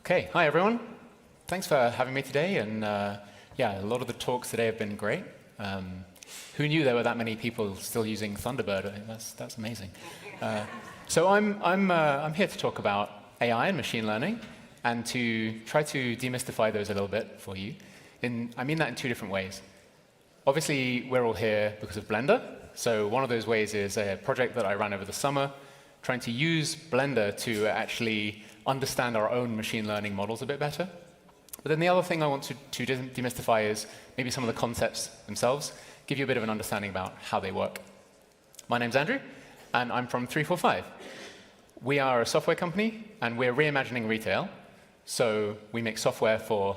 Okay, hi everyone. Thanks for having me today, and yeah, a lot of the talks today have been great. Who knew there were that many people still using Thunderbird? That's amazing. So I'm here to talk about AI and machine learning, and to try to demystify those a little bit for you. I mean that in two different ways. Obviously, we're all here because of Blender. So one of those ways is a project that I ran over the summer, trying to use Blender to actually understand our own machine learning models a bit better. But then the other thing I want to demystify is maybe some of the concepts themselves, give you a bit of an understanding about how they work. My name's Andrew, and I'm from 345. We are a software company, and we're reimagining retail. So we make software for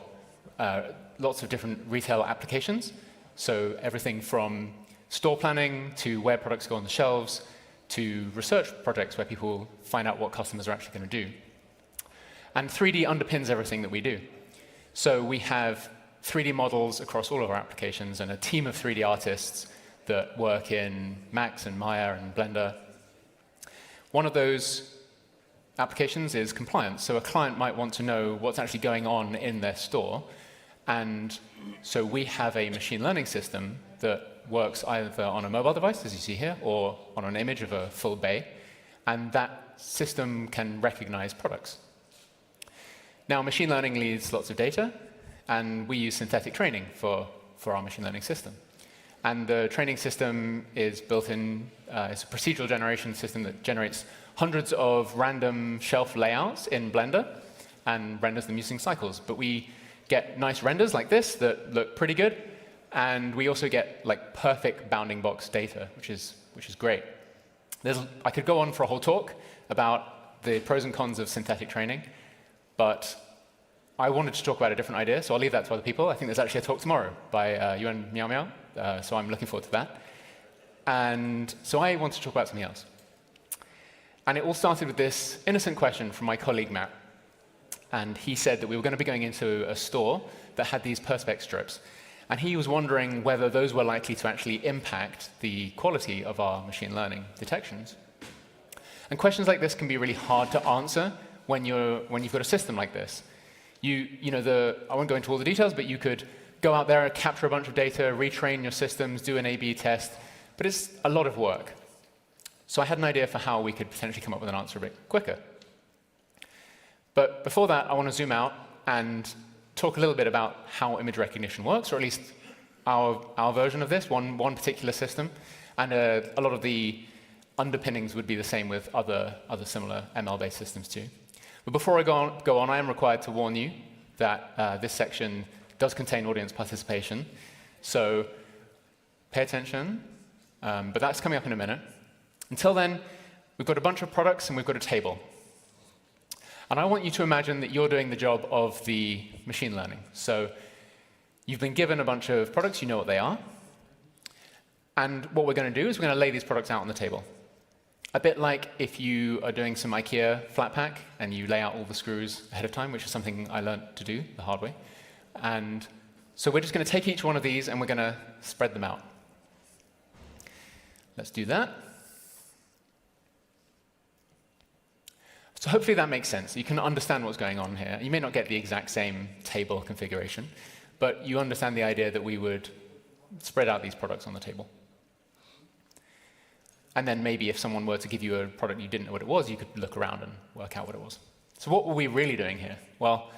lots of different retail applications. So everything from store planning to where products go on the shelves to research projects where people find out what customers are actually going to do. And 3D underpins everything that we do. So we have 3D models across all of our applications and a team of 3D artists that work in Max and Maya and Blender. One of those applications is compliance. So a client might want to know what's actually going on in their store. And so we have a machine learning system that works either on a mobile device, as you see here, or on an image of a full bay. And that system can recognize products. Now, machine learning needs lots of data, and we use synthetic training for our machine learning system. And the training system is built in, it's a procedural generation system that generates hundreds of random shelf layouts in Blender and renders them using cycles. But we get nice renders like this that look pretty good, and we also get like perfect bounding box data, which is great. I could go on for a whole talk about the pros and cons of synthetic training, but I wanted to talk about a different idea, so I'll leave that to other people. I think there's actually a talk tomorrow by Yuan Miao Miao, so I'm looking forward to that. And so I want to talk about something else. And it all started with this innocent question from my colleague Matt. And he said that we were going to be going into a store that had these Perspex strips. And he was wondering whether those were likely to actually impact the quality of our machine learning detections. And questions like this can be really hard to answer when you've got a system like this. I won't go into all the details, but you could go out there and capture a bunch of data, retrain your systems, do an A/B test, but it's a lot of work. So I had an idea for how we could potentially come up with an answer a bit quicker. But before that, I want to zoom out and talk a little bit about how image recognition works, or at least our version of this, one particular system. And a lot of the underpinnings would be the same with other similar ML-based systems too. But before I go on, I am required to warn you that this section does contain audience participation. So pay attention, but that's coming up in a minute. Until then, we've got a bunch of products and we've got a table. And I want you to imagine that you're doing the job of the machine learning. So you've been given a bunch of products, you know what they are. And what we're going to do is we're going to lay these products out on the table. A bit like if you are doing some IKEA flat pack and you lay out all the screws ahead of time, which is something I learned to do the hard way. And so we're just going to take each one of these and we're going to spread them out. Let's do that. So hopefully that makes sense. You can understand what's going on here. You may not get the exact same table configuration, but you understand the idea that we would spread out these products on the table. And then maybe if someone were to give you a product you didn't know what it was, you could look around and work out what it was. So what were we really doing here? Well,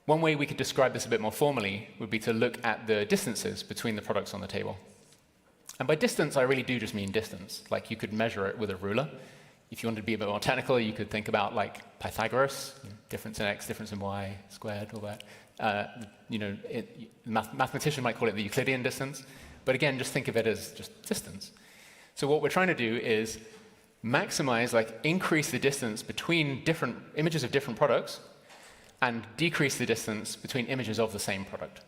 one way we could describe this a bit more formally would be to look at the distances between the products on the table. And by distance, I really do just mean distance. Like you could measure it with a ruler. If you wanted to be a bit more technical, you could think about like Pythagoras, difference in x, difference in y squared, all that. Mathematician might call it the Euclidean distance. But again, just think of it as just distance. So what we're trying to do is maximize, increase the distance between different images of different products and decrease the distance between images of the same product.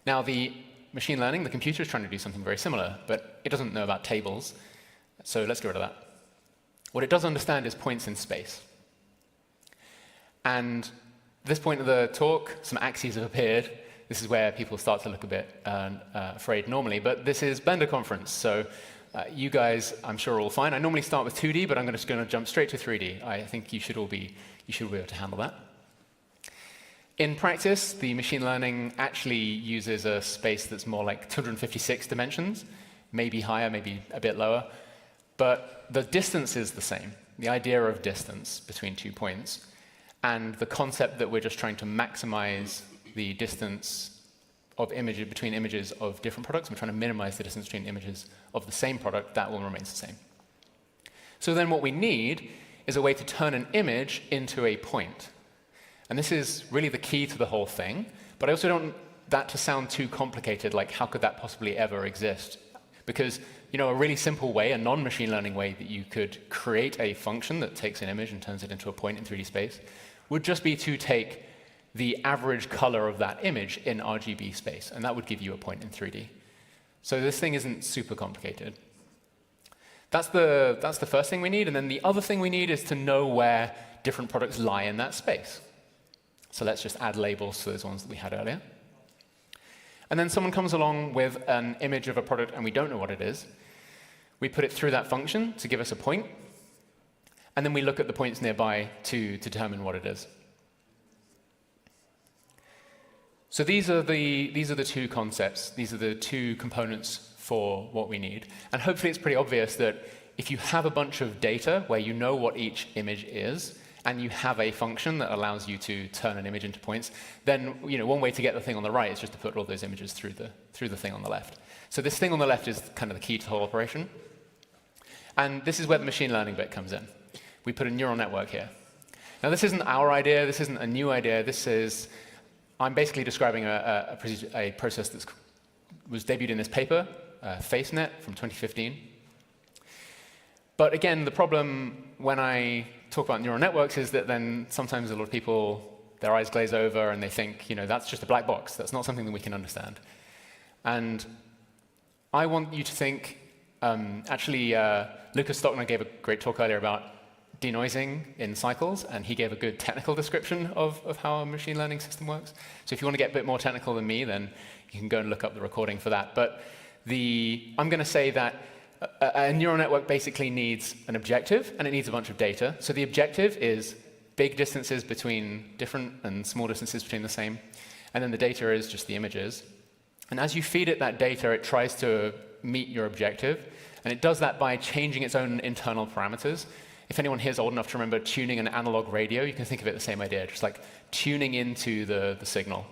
Now, the machine learning, the computer is trying to do something very similar, but it doesn't know about tables. So let's get rid of that. What it does understand is points in space. And at this point of the talk, some axes have appeared. This is where people start to look a bit afraid normally, but this is Blender conference, so you guys, I'm sure, are all fine. I normally start with 2D, but I'm just going to jump straight to 3D. I think you should all be able to handle that. In practice, the machine learning actually uses a space that's more like 256 dimensions, maybe higher, maybe a bit lower. But the distance is the same, the idea of distance between 2 points, and the concept that we're just trying to maximize the distance of between images of different products. We're trying to minimize the distance between images of the same product. That will remain the same. So then what we need is a way to turn an image into a point. And this is really the key to the whole thing. But I also don't want that to sound too complicated, like how could that possibly ever exist? Because a really simple way, a non-machine learning way that you could create a function that takes an image and turns it into a point in 3D space would just be to take the average color of that image in RGB space, and that would give you a point in 3D. So this thing isn't super complicated. That's the first thing we need, and then the other thing we need is to know where different products lie in that space. So let's just add labels to those ones that we had earlier. And then someone comes along with an image of a product and we don't know what it is. We put it through that function to give us a point, and then we look at the points nearby to determine what it is. So these are the two concepts. These are the two components for what we need. And hopefully it's pretty obvious that if you have a bunch of data where you know what each image is, and you have a function that allows you to turn an image into points, then one way to get the thing on the right is just to put all those images through the thing on the left. So this thing on the left is kind of the key to the whole operation. And this is where the machine learning bit comes in. We put a neural network here. Now this isn't our idea, this isn't a new idea, I'm basically describing a process that was debuted in this paper, FaceNet from 2015. But again, the problem when I talk about neural networks is that then sometimes a lot of people, their eyes glaze over and they think, that's just a black box. That's not something that we can understand. And I want you to think, Lucas Stockner gave a great talk earlier about denoising in cycles, and he gave a good technical description of how a machine learning system works. So if you want to get a bit more technical than me, then you can go and look up the recording for that. But I'm going to say that a neural network basically needs an objective, and it needs a bunch of data. So the objective is big distances between different and small distances between the same. And then the data is just the images. And as you feed it that data, it tries to meet your objective. And it does that by changing its own internal parameters. If anyone here is old enough to remember tuning an analog radio, you can think of it the same idea, just like tuning into the signal.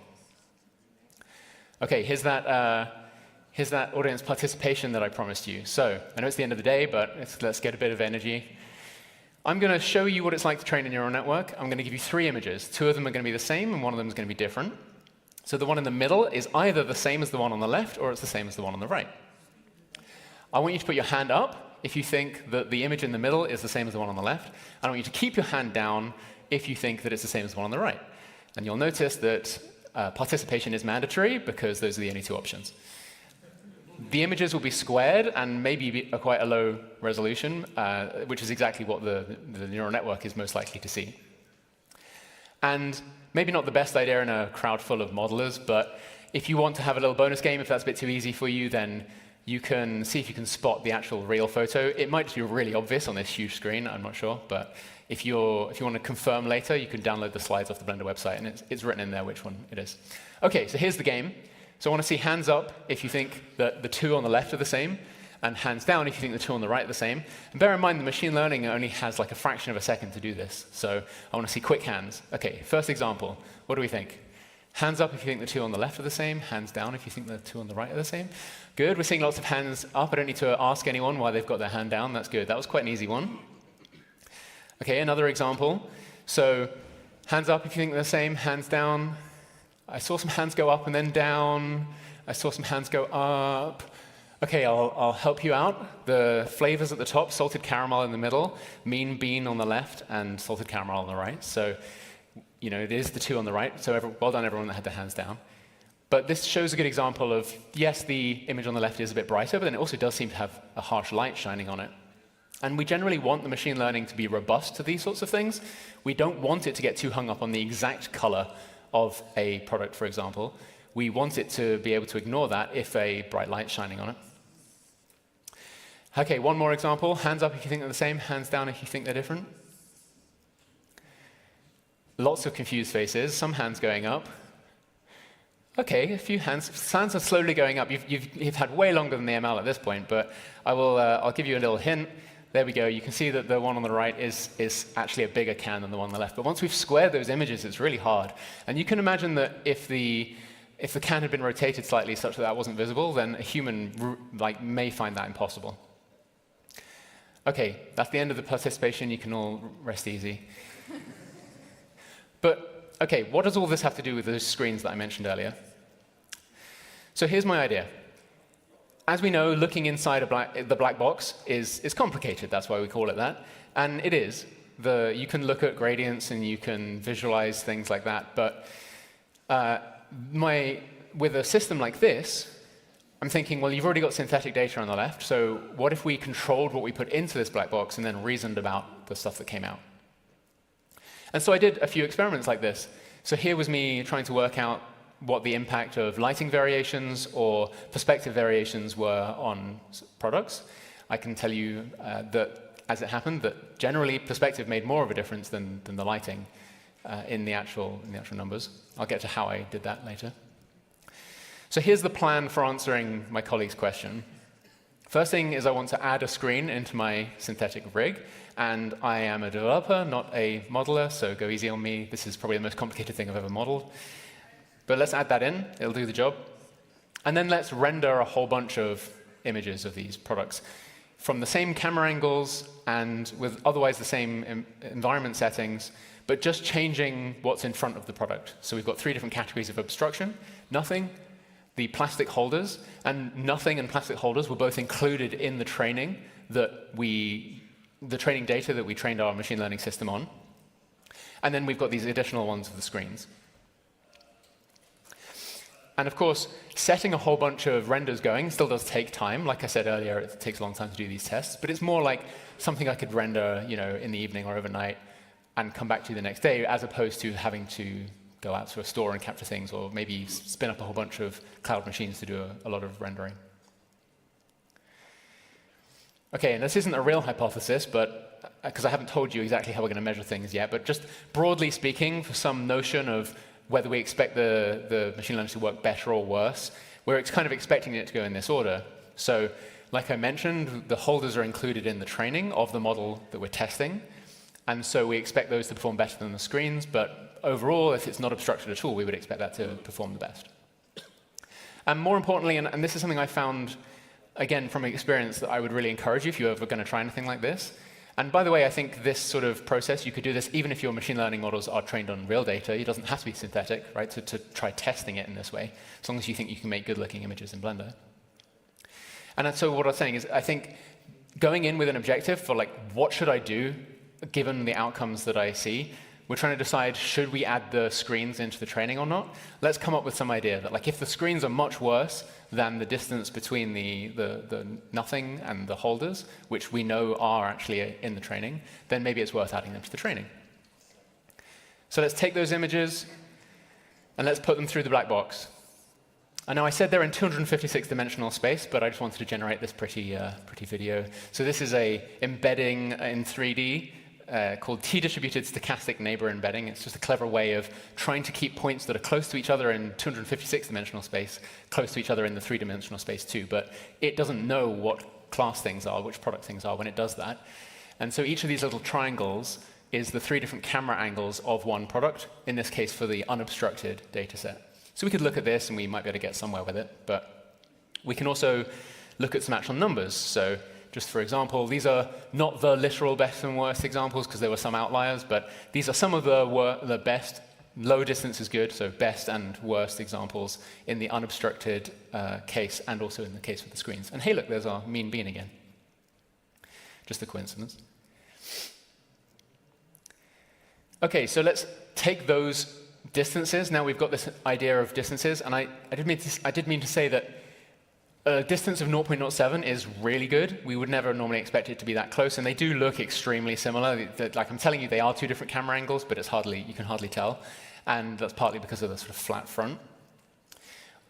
OK, here's that audience participation that I promised you. So I know it's the end of the day, but let's get a bit of energy. I'm going to show you what it's like to train a neural network. I'm going to give you 3 images. 2 of them are going to be the same, and 1 of them is going to be different. So the one in the middle is either the same as the one on the left, or it's the same as the one on the right. I want you to put your hand up if you think that the image in the middle is the same as the one on the left. I want you to keep your hand down if you think that it's the same as the one on the right. And you'll notice that participation is mandatory, because those are the only 2 options. The images will be squared and maybe be quite a low resolution, which is exactly what the neural network is most likely to see. And maybe not the best idea in a crowd full of modelers, but if you want to have a little bonus game, if that's a bit too easy for you, then you can see if you can spot the actual real photo. It might just be really obvious on this huge screen, I'm not sure. But if you want to confirm later, you can download the slides off the Blender website, and it's written in there which one it is. OK, so here's the game. So I want to see hands up if you think that the 2 on the left are the same, and hands down if you think the 2 on the right are the same. And bear in mind, the machine learning only has like a fraction of a second to do this. So I want to see quick hands. OK, first example. What do we think? Hands up if you think the 2 on the left are the same. Hands down if you think the 2 on the right are the same. Good. We're seeing lots of hands up. I don't need to ask anyone why they've got their hand down. That's good. That was quite an easy one. OK, another example. So hands up if you think they're the same. Hands down. I saw some hands go up and then down. I saw some hands go up. OK, I'll help you out. The flavors at the top, salted caramel in the middle, mean bean on the left, and salted caramel on the right. So it is the 2 on the right. So well done, everyone that had their hands down. But this shows a good example of, yes, the image on the left is a bit brighter, but then it also does seem to have a harsh light shining on it. And we generally want the machine learning to be robust to these sorts of things. We don't want it to get too hung up on the exact color of a product, for example. We want it to be able to ignore that if a bright light's shining on it. OK, one more example. Hands up if you think they're the same. Hands down if you think they're different. Lots of confused faces, some hands going up. OK, a few hands. Hands are slowly going up. You've had way longer than the ML at this point, but I'll give you a little hint. There we go. You can see that the one on the right is actually a bigger can than the one on the left. But once we've squared those images, it's really hard. And you can imagine that if the can had been rotated slightly such that that wasn't visible, then a human may find that impossible. OK, that's the end of the participation. You can all rest easy. But OK, what does all this have to do with those screens that I mentioned earlier? So here's my idea. As we know, looking inside the black box is complicated. That's why we call it that. And it is. You can look at gradients and you can visualize things like that. But with a system like this, I'm thinking, well, you've already got synthetic data on the left. So what if we controlled what we put into this black box and then reasoned about the stuff that came out? And so I did a few experiments like this. So here was me trying to work out what the impact of lighting variations or perspective variations were on products. I can tell you that, as it happened, that generally perspective made more of a difference than the lighting in the actual numbers. I'll get to how I did that later. So here's the plan for answering my colleague's question. First thing is I want to add a screen into my synthetic rig. And I am a developer, not a modeler, so go easy on me. This is probably the most complicated thing I've ever modeled. But let's add that in. It'll do the job. And then let's render a whole bunch of images of these products from the same camera angles and with otherwise the same environment settings, but just changing what's in front of the product. So we've got 3 different categories of obstruction: nothing, the plastic holders, and nothing and plastic holders were both included in the training the training data that we trained our machine learning system on. And then we've got these additional ones of the screens. And of course, setting a whole bunch of renders going still does take time. Like I said earlier, it takes a long time to do these tests. But it's more like something I could render in the evening or overnight and come back to the next day, as opposed to having to go out to a store and capture things, or maybe spin up a whole bunch of cloud machines to do a lot of rendering. OK, and this isn't a real hypothesis, but because I haven't told you exactly how we're going to measure things yet, but just broadly speaking, for some notion of whether we expect the machine learning to work better or worse, we're kind of expecting it to go in this order. So like I mentioned, the holders are included in the training of the model that we're testing. And so we expect those to perform better than the screens. But overall, if it's not obstructed at all, we would expect that to perform the best. And more importantly, and this is something I found, again, from experience, that I would really encourage you if you're ever going to try anything like this. And by the way, I think this sort of process, you could do this even if your machine learning models are trained on real data. It doesn't have to be synthetic, right, to try testing it in this way, as long as you think you can make good-looking images in Blender. And so what I'm saying is, I think going in with an objective for, like, what should I do given the outcomes that I see, we're trying to decide, should we add the screens into the training or not? Let's come up with some idea that, like, if the screens are much worse than the distance between the nothing and the holders, which we know are actually in the training, then maybe it's worth adding them to the training. So let's take those images, and let's put them through the black box. I know I said they're in 256-dimensional space, but I just wanted to generate this pretty video. So this is a embedding in 3D called T-distributed stochastic neighbor embedding. It's just a clever way of trying to keep points that are close to each other in 256-dimensional space close to each other in the 3-dimensional space too. But it doesn't know what class things are, which product things are when it does that. And so each of these little triangles is the 3 different camera angles of one product, in this case for the unobstructed data set. So we could look at this, and we might be able to get somewhere with it. But we can also look at some actual numbers. So just for example, these are not the literal best and worst examples, because there were some outliers. But these are some of the best, low distance is good, so best and worst examples in the unobstructed case, and also in the case with the screens. And hey, look, there's our mean bean again. Just a coincidence. OK, so let's take those distances. Now we've got this idea of distances, and I did mean to say that a distance of 0.07 is really good. We would never normally expect it to be that close, and they do look extremely similar. Like I'm telling you, they are 2 different camera angles, but you can hardly tell, and that's partly because of the sort of flat front.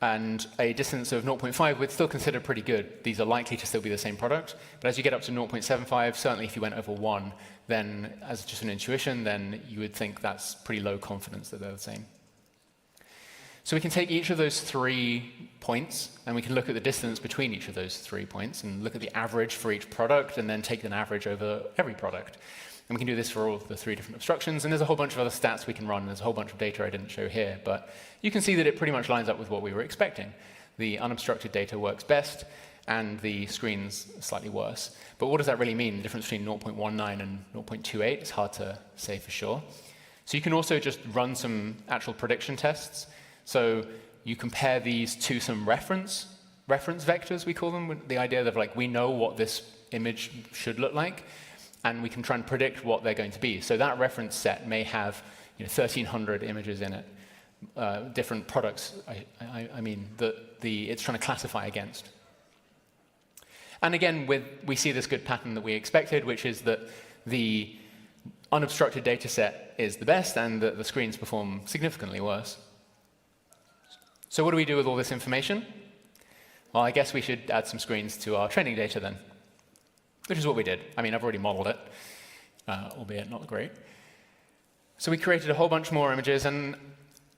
and a distance of 0.5 we'd still consider pretty good. These are likely to still be the same product. But as you get up to 0.75, certainly if you went over 1, then as just an intuition, then you would think that's pretty low confidence that they're the same. So we can take each of those 3 points, and we can look at the distance between each of those 3 points, and look at the average for each product, and then take an average over every product. And we can do this for all of the 3 different obstructions, and there's a whole bunch of other stats we can run. There's a whole bunch of data I didn't show here, but you can see that it pretty much lines up with what we were expecting. The unobstructed data works best, and the screen's slightly worse. But what does that really mean? The difference between 0.19 and 0.28 is hard to say for sure. So you can also just run some actual prediction tests. So you compare these to some reference vectors, we call them, the idea that like we know what this image should look like, and we can try and predict what they're going to be. So that reference set may have 1,300 images in it, different products, I mean, that it's trying to classify against. And again, we see this good pattern that we expected, which is that the unobstructed data set is the best, and that the screens perform significantly worse. So what do we do with all this information? Well, I guess we should add some screens to our training data then, which is what we did. I mean, I've already modeled it, albeit not great. So we created a whole bunch more images, and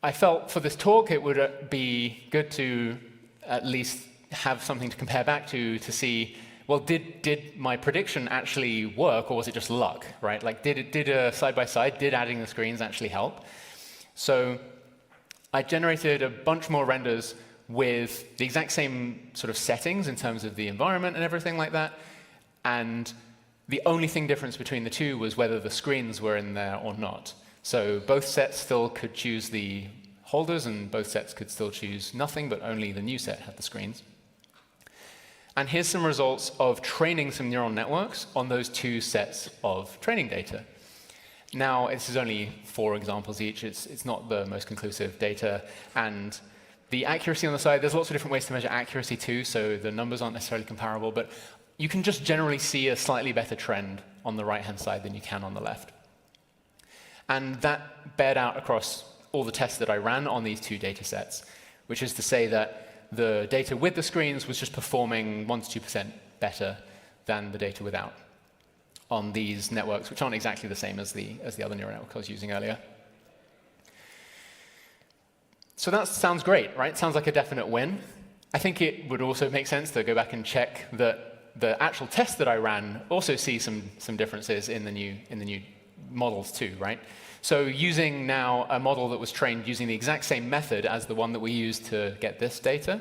I felt for this talk it would be good to at least have something to compare back to see, well, did my prediction actually work, or was it just luck, right? Like, did a side-by-side, did adding the screens actually help? So I generated a bunch more renders with the exact same sort of settings in terms of the environment and everything like that. And the only difference between the two was whether the screens were in there or not. So both sets still could choose the holders, and both sets could still choose nothing, but only the new set had the screens. And here's some results of training some neural networks on those 2 sets of training data. Now, this is only 4 examples each. It's not the most conclusive data. And the accuracy on the side, there's lots of different ways to measure accuracy too, so the numbers aren't necessarily comparable. But you can just generally see a slightly better trend on the right-hand side than you can on the left. And that bared out across all the tests that I ran on these 2 data sets, which is to say that the data with the screens was just performing 1 to 2% better than the data without on these networks, which aren't exactly the same as the other neural network I was using earlier. So that sounds great, right? Sounds like a definite win. I think it would also make sense to go back and check that the actual tests that I ran also see some differences in the new models too, right? So using now a model that was trained using the exact same method as the one that we used to get this data,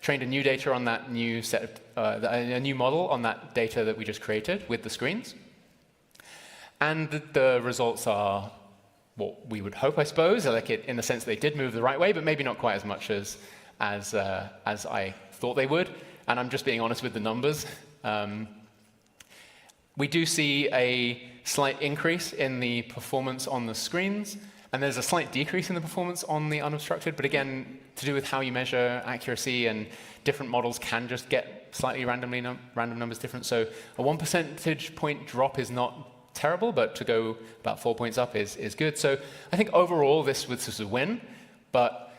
trained a new data on that new set of, a new model on that data that we just created with the screens. And the results are what we would hope, I suppose, like in the sense they did move the right way, but maybe not quite as much as I thought they would. And I'm just being honest with the numbers. We do see a slight increase in the performance on the screens, and there's a slight decrease in the performance on the unobstructed, but again, to do with how you measure accuracy, and different models can just get slightly random numbers different. So a 1 percentage point drop is not terrible, but to go about 4 points up is good. So I think overall this was a win, but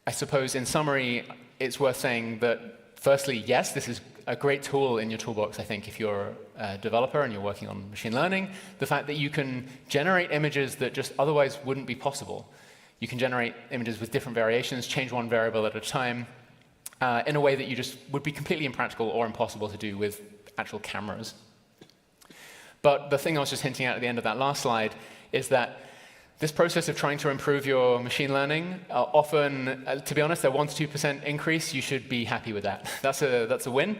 I suppose in summary, it's worth saying that firstly, yes, this is a great tool in your toolbox, I think, if you're a developer and you're working on machine learning. The fact that you can generate images that just otherwise wouldn't be possible. You can generate images with different variations, change one variable at a time, in a way that you just would be completely impractical or impossible to do with actual cameras. But the thing I was just hinting at the end of that last slide is that this process of trying to improve your machine learning, often, to be honest, a 1 to 2% increase, you should be happy with that. That's a win.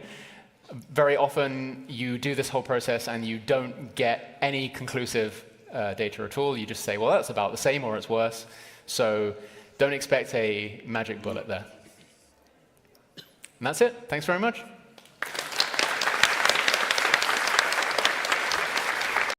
Very often, you do this whole process and you don't get any conclusive data at all. You just say, well, that's about the same or it's worse. So don't expect a magic bullet there. And that's it. Thanks very much.